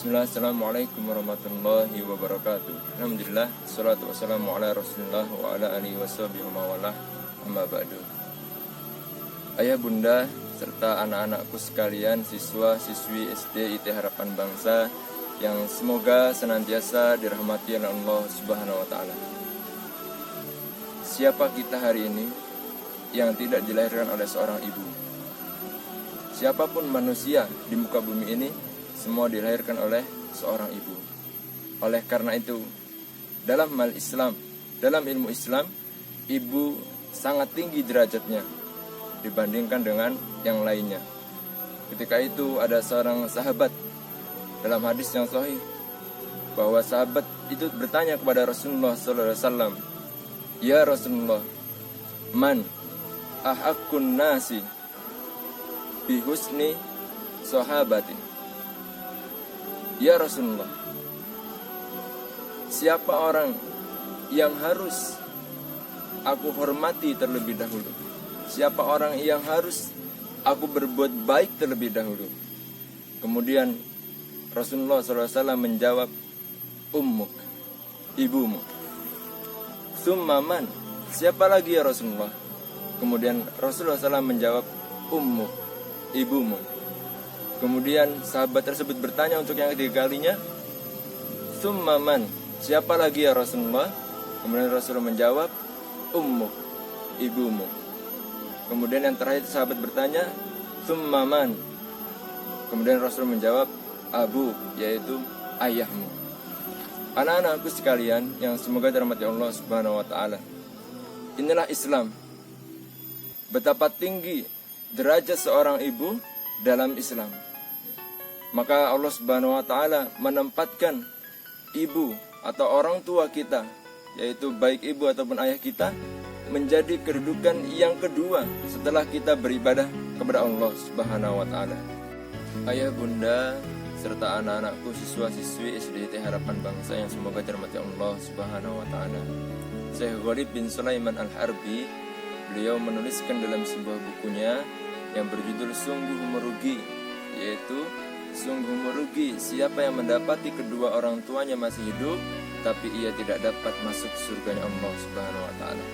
Bismillah, assalamualaikum warahmatullahi wabarakatuh. Alhamdulillah, salatu wassalamu ala rasulillah wa ala alihi washabihi wa mawalah, amma ba'du. Ayah bunda serta anak-anakku sekalian, siswa-siswi SD IT Harapan Bangsa yang semoga senantiasa dirahmati oleh Allah Subhanahu wa taala. Siapa kita hari ini yang tidak dilahirkan oleh seorang ibu? Siapapun manusia di muka bumi ini semua dilahirkan oleh seorang ibu. Oleh karena itu, dalam ilmu Islam, ibu sangat tinggi derajatnya dibandingkan dengan yang lainnya. Ketika itu ada seorang sahabat dalam hadis yang sahih bahwa sahabat itu bertanya kepada Rasulullah SAW, "Ya Rasulullah, man ahaqqun nasi bihusni sahabati?" Ya Rasulullah, siapa orang yang harus aku hormati terlebih dahulu? Siapa orang yang harus aku berbuat baik terlebih dahulu? Kemudian Rasulullah SAW menjawab, ummuk, ibumu. Summa man, siapa lagi ya Rasulullah? Kemudian Rasulullah SAW menjawab, ummuk, ibumu. Kemudian sahabat tersebut bertanya untuk yang ketiga kalinya, summa man, siapa lagi ya Rasulullah? Kemudian Rasulullah menjawab, ummuk, ibumu. Kemudian yang terakhir sahabat bertanya, summa man. Kemudian Rasulullah menjawab, abu, yaitu ayahmu. Anak-anakku sekalian yang semoga dirahmati Allah Subhanahu wa taala. Inilah Islam. Betapa tinggi derajat seorang ibu dalam Islam. Maka Allah Subhanahu wa taala menempatkan ibu atau orang tua kita, yaitu baik ibu ataupun ayah kita, menjadi kedudukan yang kedua setelah kita beribadah kepada Allah Subhanahu wa taala. Ayah bunda serta anak-anakku siswa-siswi SD IT Harapan Bangsa yang semoga dirahmati Allah Subhanahu wa taala. Syekh Ghalib bin Sulaiman Al-Harbi, beliau menuliskan dalam sebuah bukunya yang berjudul Sungguh Merugi, yaitu sungguh merugi siapa yang mendapati kedua orang tuanya masih hidup tapi ia tidak dapat masuk surganya Allah Subhanahu wa taala.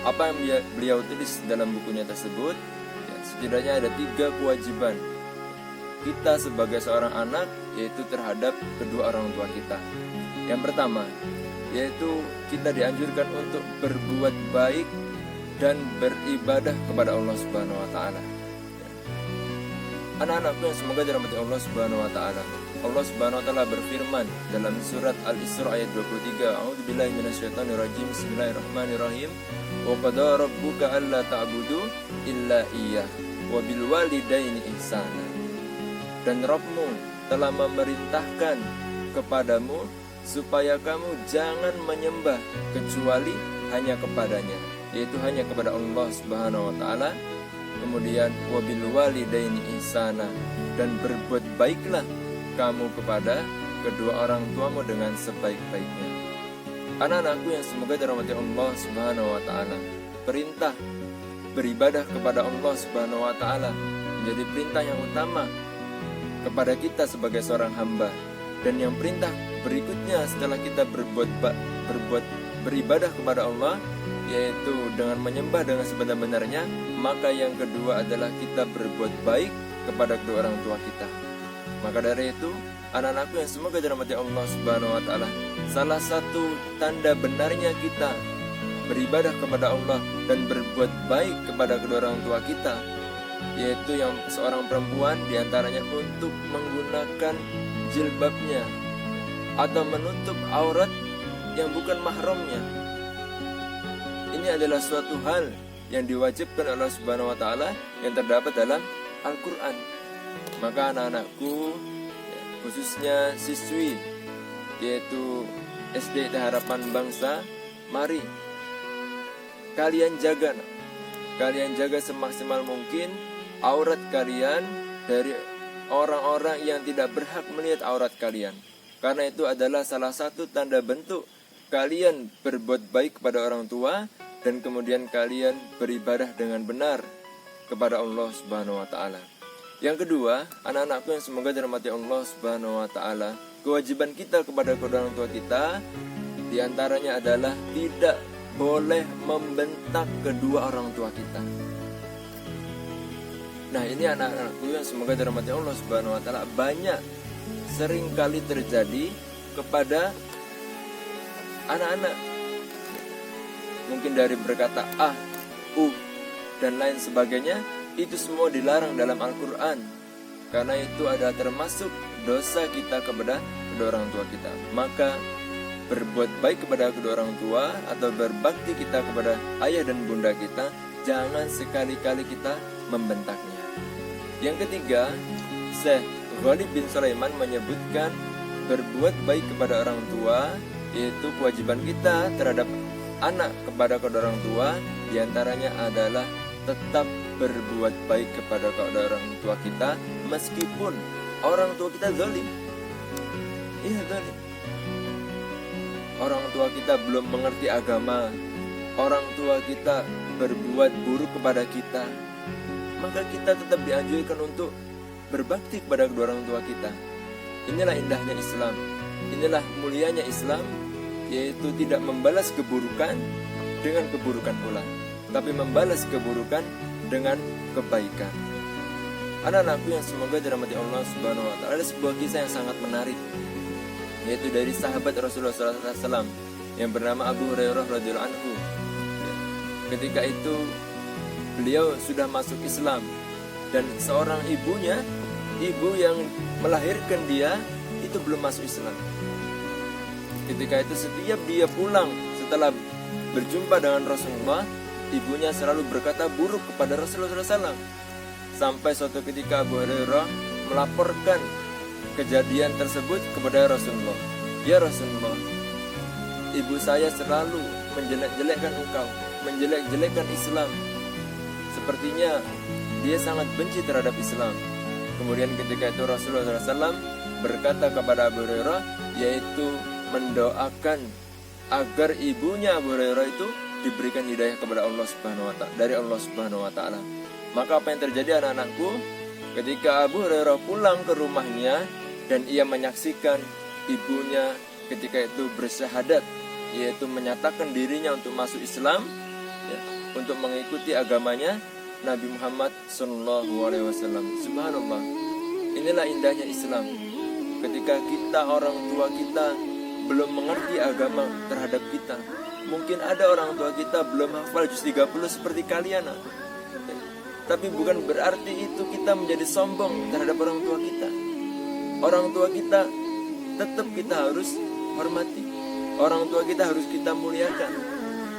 Apa yang beliau tulis dalam bukunya tersebut? Ya, setidaknya ada 3 kewajiban kita sebagai seorang anak, yaitu terhadap kedua orang tua kita. Yang pertama, yaitu kita dianjurkan untuk berbuat baik dan beribadah kepada Allah Subhanahu wa taala. Anak-anakku yang semoga dirahmati Allah Subhanahu wa taala. Allah Subhanahu wa taala berfirman dalam surat Al-Isra ayat 23, A'udzubillahi minasyaitonirrajim. Bismillahirrahmanirrahim. Wa qada rabbuka alla ta'budu illa iyyah wa bil walidaini ihsana. Dan Rabbmu telah memerintahkan kepadamu supaya kamu jangan menyembah kecuali hanya kepadanya, yaitu hanya kepada Allah Subhanahu wa taala. Kemudian wabil walidaini ihsana, dan berbuat baiklah kamu kepada kedua orang tuamu dengan sebaik-baiknya. Anak-anakku yang semoga dirahmati Allah Subhanahu wa taala, perintah beribadah kepada Allah Subhanahu wa taala menjadi perintah yang utama kepada kita sebagai seorang hamba. Dan yang perintah berikutnya setelah kita beribadah kepada Allah, yaitu dengan menyembah dengan sebenar-benarnya, maka yang kedua adalah kita berbuat baik kepada kedua orang tua kita. Maka dari itu, anak-anakku yang semoga dirahmati Allah Subhanahu wa taala, salah satu tanda benarnya kita beribadah kepada Allah dan berbuat baik kepada kedua orang tua kita, yaitu yang seorang perempuan diantaranya untuk menggunakan jilbabnya atau menutup aurat yang bukan mahramnya. Ini adalah suatu hal yang diwajibkan oleh Allah Subhanahu wa taala yang terdapat dalam Al-Qur'an. Maka anak-anakku, khususnya siswi yaitu SD IT Harapan Bangsa, mari kalian jaga semaksimal mungkin aurat kalian dari orang-orang yang tidak berhak melihat aurat kalian. Karena itu adalah salah satu tanda bentuk kalian berbuat baik kepada orang tua dan kemudian kalian beribadah dengan benar kepada Allah Subhanahu wa taala. Yang kedua, anak-anakku yang semoga dirahmati Allah Subhanahu wa taala, kewajiban kita kepada kedua orang tua kita diantaranya adalah tidak boleh membentak kedua orang tua kita. Nah, ini anak-anakku yang semoga dirahmati Allah Subhanahu wa taala, banyak sering kali terjadi kepada anak-anak. Mungkin dari berkata dan lain sebagainya, itu semua dilarang dalam Al-Quran. Karena itu adalah termasuk dosa kita kepada kedua orang tua kita. Maka berbuat baik kepada kedua orang tua atau berbakti kita kepada ayah dan bunda kita, jangan sekali-kali kita membentaknya. Yang ketiga, Syekh Ghalib bin Sulaiman menyebutkan berbuat baik kepada orang tua, yaitu kewajiban kita terhadap anak kepada kedua orang tua, diantaranya adalah tetap berbuat baik kepada kedua orang tua kita meskipun orang tua kita zalim. Iya, zalim. Orang tua kita belum mengerti agama, orang tua kita berbuat buruk kepada kita, maka kita tetap dianjurkan untuk berbakti kepada kedua orang tua kita. Inilah indahnya Islam, inilah mulianya Islam, yaitu tidak membalas keburukan dengan keburukan pula, tapi membalas keburukan dengan kebaikan. Anak-anakku yang semoga dirahmati Allah Subhanahu wa taala, ada sebuah kisah yang sangat menarik, yaitu dari sahabat Rasulullah SAW yang bernama Abu Hurairah radhiyallahu anhu. Ketika itu beliau sudah masuk Islam, dan seorang ibu yang melahirkan dia itu belum masuk Islam. Ketika itu setiap dia pulang setelah berjumpa dengan Rasulullah, ibunya selalu berkata buruk kepada Rasulullah SAW. Sampai suatu ketika Abu Hurairah melaporkan kejadian tersebut kepada Rasulullah. Ya Rasulullah, ibu saya selalu menjelek-jelekkan engkau, menjelek-jelekkan Islam. Sepertinya dia sangat benci terhadap Islam. Kemudian ketika itu Rasulullah SAW berkata kepada Abu Hurairah, yaitu mendoakan agar ibunya Abu Hurairah itu diberikan hidayah kepada Allah Subhanahu wa taala, dari Allah Subhanahu wa taala. Maka apa yang terjadi anak-anakku, ketika Abu Hurairah pulang ke rumahnya dan ia menyaksikan ibunya ketika itu bersyahadat, yaitu menyatakan dirinya untuk masuk Islam, untuk mengikuti agamanya Nabi Muhammad SAW. Subhanallah, inilah indahnya Islam. Ketika kita, orang tua kita belum mengerti agama terhadap kita, mungkin ada orang tua kita belum hafal juz 30 seperti kalian, tapi bukan berarti itu kita menjadi sombong terhadap orang tua kita. Orang tua kita tetap kita harus hormati, orang tua kita harus kita muliakan.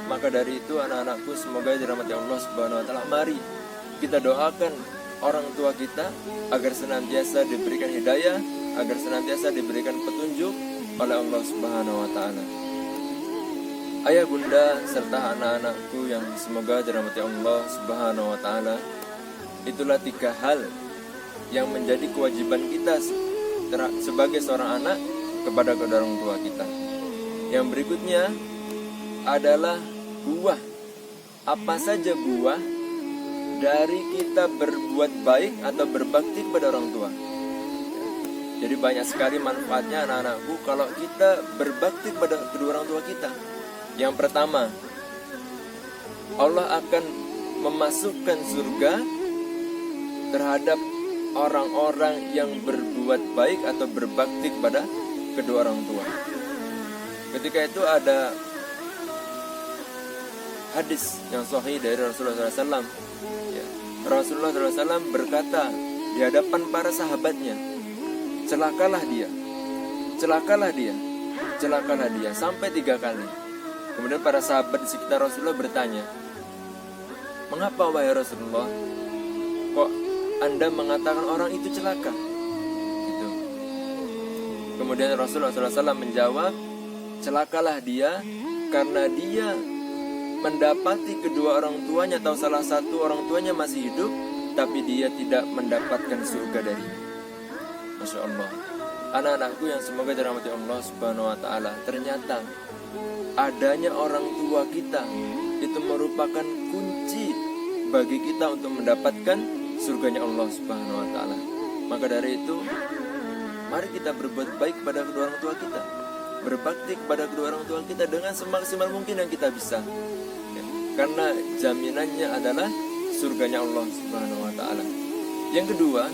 Maka dari itu anak-anakku, semoga dirahmati Allah Subhanahu wa taala, mari kita doakan orang tua kita agar senantiasa diberikan hidayah, agar senantiasa diberikan petunjuk oleh Allah Subhanahu wa taala. Ayah, bunda, serta anak-anakku yang semoga dirahmati Allah Subhanahu wa taala, itulah 3 hal yang menjadi kewajiban kita sebagai seorang anak kepada kedua orang tua kita. Yang berikutnya adalah buah. Apa saja buah dari kita berbuat baik atau berbakti kepada orang tua. Jadi banyak sekali manfaatnya anak-anakku kalau kita berbakti kepada kedua orang tua kita. Yang pertama, Allah akan memasukkan surga terhadap orang-orang yang berbuat baik atau berbakti kepada kedua orang tua. Ketika itu ada hadis yang sahih dari Rasulullah SAW. Rasulullah SAW berkata di hadapan para sahabatnya, celakalah dia, celakalah dia, celakalah dia, sampai 3 kali. Kemudian para sahabat di sekitar Rasulullah bertanya, mengapa wahai Rasulullah, kok Anda mengatakan orang itu celaka? Gitu. Kemudian Rasulullah SAW menjawab, celakalah dia karena dia mendapati kedua orang tuanya atau salah satu orang tuanya masih hidup, tapi dia tidak mendapatkan surga darinya. Masya Allah. Anak-anakku yang semoga dirahmati Allah Subhanahu wa taala, ternyata adanya orang tua kita itu merupakan kunci bagi kita untuk mendapatkan surganya Allah Subhanahu wa taala. Maka dari itu, mari kita berbuat baik kepada kedua orang tua kita, berbakti kepada kedua orang tua kita dengan semaksimal mungkin yang kita bisa, ya. Karena jaminannya adalah surganya Allah Subhanahu wa Ta'ala. Yang kedua,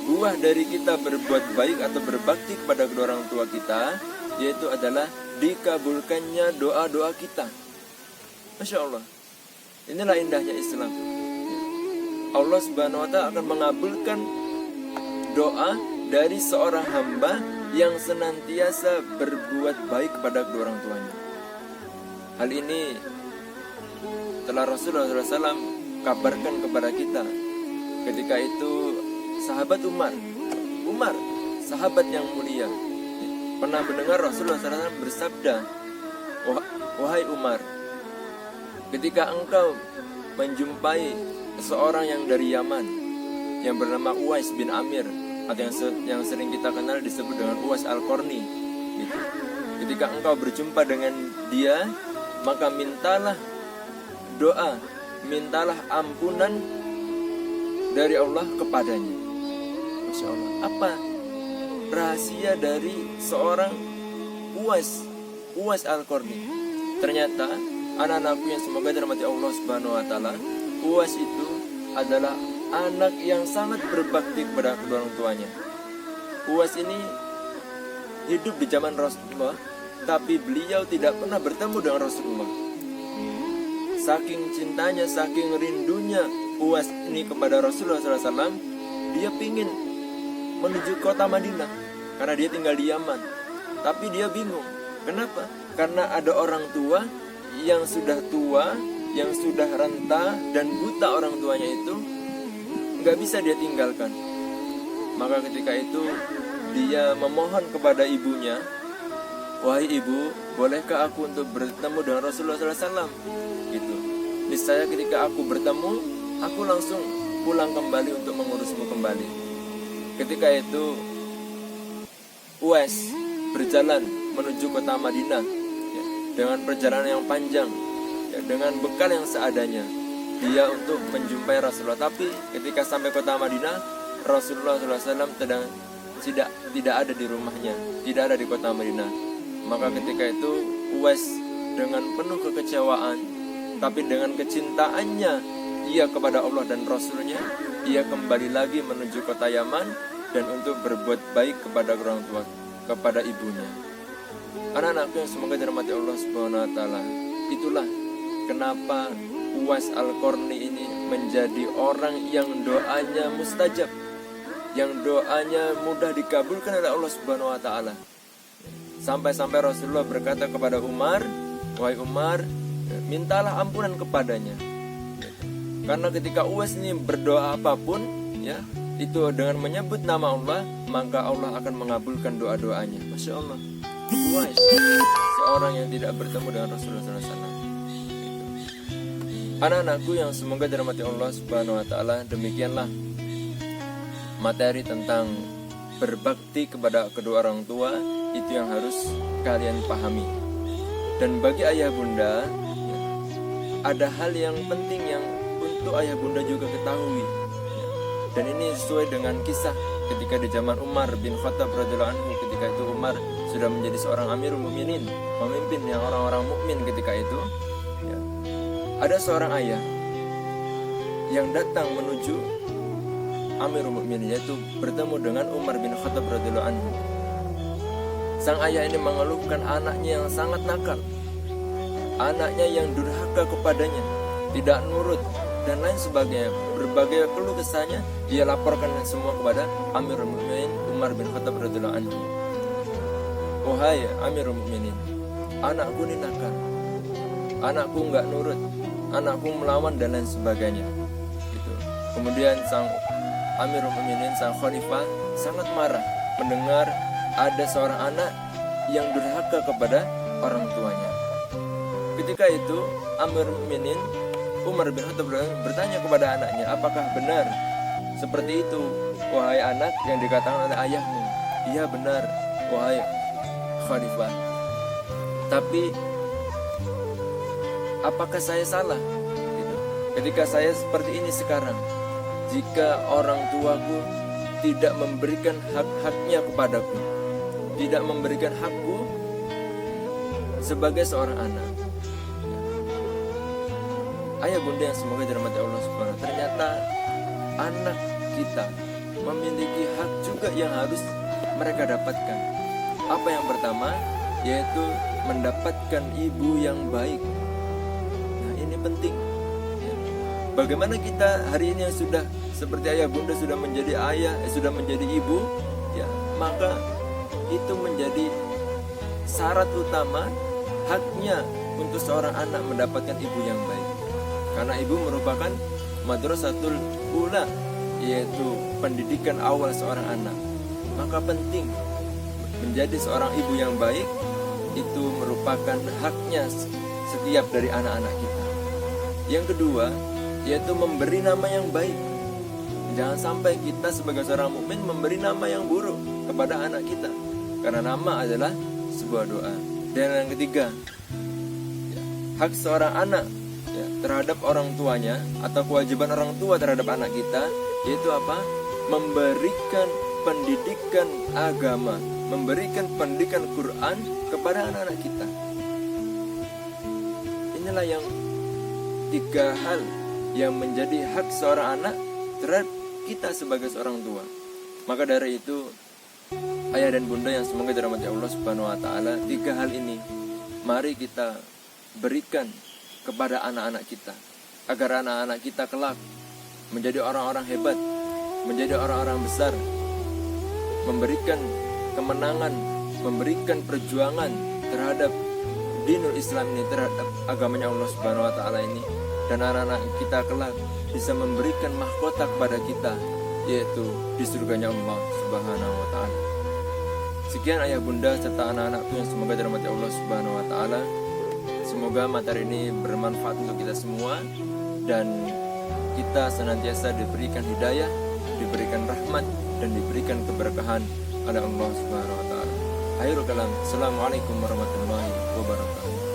buah dari kita berbuat baik atau berbakti kepada kedua orang tua kita, yaitu adalah dikabulkannya doa-doa kita. Masya Allah, inilah indahnya Islam. Allah Subhanahu wa Ta'ala akan mengabulkan doa dari seorang hamba yang senantiasa berbuat baik kepada kedua orang tuanya. Hal ini telah Rasulullah SAW kabarkan kepada kita. Ketika itu sahabat Umar, sahabat yang mulia, pernah mendengar Rasulullah SAW bersabda, wahai Umar, ketika engkau menjumpai seorang yang dari Yaman yang bernama Uwais bin Amir, atau yang sering kita kenal disebut dengan Uwais Al-Qarni, gitu. Ketika engkau berjumpa dengan dia, maka mintalah doa, mintalah ampunan dari Allah kepadanya. Masya Allah, apa rahasia dari seorang Uwais Al-Qarni? Ternyata anak-anakku yang semoga dirahmati Allah Subhanahu wa Ta'ala, Uwais itu adalah anak yang sangat berbakti kepada kedua orang tuanya. Uwais ini hidup di zaman Rasulullah, tapi beliau tidak pernah bertemu dengan Rasulullah. Saking cintanya, saking rindunya Uwais ini kepada Rasulullah SAW, dia pingin menuju kota Madinah karena dia tinggal di Yaman. Tapi dia bingung. Kenapa? Karena ada orang tua yang sudah tua, yang sudah renta dan buta orang tuanya itu, nggak bisa dia tinggalkan. Maka ketika itu dia memohon kepada ibunya, wahai ibu, bolehkah aku untuk bertemu dengan Rasulullah SAW? Gitu. Niscaya ketika aku bertemu, aku langsung pulang kembali untuk mengurusmu kembali. Ketika itu Uwais berjalan menuju kota Madinah, ya, dengan perjalanan yang panjang, ya, dengan bekal yang seadanya, dia untuk menjumpai Rasulullah. Tapi ketika sampai kota Madinah, Rasulullah SAW tidak ada di rumahnya, tidak ada di kota Madinah. Maka ketika itu Uwais dengan penuh kekecewaan, tapi dengan kecintaannya ia kepada Allah dan Rasulnya, ia kembali lagi menuju kota Yaman dan untuk berbuat baik kepada orang tua, kepada ibunya. Anak-anakku yang semoga dirahmati Allah Subhanahu wa Ta'ala, itulah kenapa Uwais Al-Qarni ini menjadi orang yang doanya mustajab, yang doanya mudah dikabulkan oleh Allah Subhanahu wa Ta'ala. Sampai-sampai Rasulullah berkata kepada Umar, wahai Umar, mintalah ampunan kepadanya. Karena ketika Uwais ini berdoa apapun, ya, itu dengan menyebut nama Allah, maka Allah akan mengabulkan doa-doanya. Masya Allah, Uwais, seorang yang tidak bertemu dengan Rasulullah SAW. Anak-anakku yang semoga dirahmati Allah Subhanahu wa Ta'ala, demikianlah materi tentang berbakti kepada kedua orang tua, itu yang harus kalian pahami. Dan bagi ayah bunda, ya, ada hal yang penting yang untuk ayah bunda juga ketahui, ya. Dan ini sesuai dengan kisah ketika di zaman Umar bin Khattab radhiyallahu anhu. Ketika itu Umar sudah menjadi seorang Amirul Mukminin, pemimpin yang orang-orang mukmin ketika itu, ya. Ada seorang ayah yang datang menuju Amirul Mukminin, yaitu bertemu dengan Umar bin Khattab radhiyallahu anhu. Sang ayah ini mengeluhkan anaknya yang sangat nakal, anaknya yang durhaka kepadanya, tidak nurut dan lain sebagainya. Berbagai keluh kesahnya dia laporkan semua kepada Amirul Mukminin Umar bin Khattab radhiyallahu anhu. Wahai Amirul Mukminin, anakku ini nakal, anakku nggak nurut, anakku melawan dan lain sebagainya. Gitu. Kemudian sang Amirul Mukminin, sang khalifah, sangat marah mendengar ada seorang anak yang durhaka kepada orang tuanya. Ketika itu Amirul Mukminin Umar bin Khattab bertanya kepada anaknya, apakah benar seperti itu, wahai anak, yang dikatakan oleh ayahmu? Iya benar, wahai khalifah. Tapi apakah saya salah? Gitu. Ketika saya seperti ini sekarang, jika orang tuaku tidak memberikan hak-haknya kepadaku, tidak memberikan hakku sebagai seorang anak. Ayah bunda yang semoga dirahmati Allah Subhanahu wa ta'ala, ternyata anak kita memiliki hak juga yang harus mereka dapatkan. Apa yang pertama? Yaitu mendapatkan ibu yang baik. Nah, ini penting. Bagaimana kita hari ini yang sudah seperti ayah bunda sudah menjadi ayah, sudah menjadi ibu, ya, maka itu menjadi syarat utama haknya untuk seorang anak mendapatkan ibu yang baik. Karena ibu merupakan madrasatul ula, yaitu pendidikan awal seorang anak. Maka penting menjadi seorang ibu yang baik itu merupakan haknya setiap dari anak-anak kita. Yang kedua, yaitu memberi nama yang baik. Jangan sampai kita sebagai seorang mukmin memberi nama yang buruk kepada anak kita, karena nama adalah sebuah doa. Dan yang ketiga, hak seorang anak terhadap orang tuanya, atau kewajiban orang tua terhadap anak kita, yaitu apa? Memberikan pendidikan agama, memberikan pendidikan Quran kepada anak-anak kita. Inilah yang 3 hal yang menjadi hak seorang anak terhadap kita sebagai seorang tua. Maka dari itu, ayah dan bunda yang semoga dirahmati Allah Subhanahu wa ta'ala, 3 hal ini mari kita berikan kepada anak-anak kita, agar anak-anak kita kelak menjadi orang-orang hebat, menjadi orang-orang besar, memberikan kemenangan, memberikan perjuangan terhadap dinul Islam ini, terhadap agamanya Allah Subhanahu wa ta'ala ini. Dan anak-anak kita kelak bisa memberikan mahkota kepada kita, yaitu di surganya Allah Subhanahu wa ta'ala. Sekian ayah bunda serta anak-anakku yang semoga dirahmati Allah Subhanahu wa ta'ala. Semoga materi ini bermanfaat untuk kita semua, dan kita senantiasa diberikan hidayah, diberikan rahmat, dan diberikan keberkahan oleh Allah Subhanahu wa ta'ala. Akhirul kalam, assalamualaikum warahmatullahi wabarakatuh.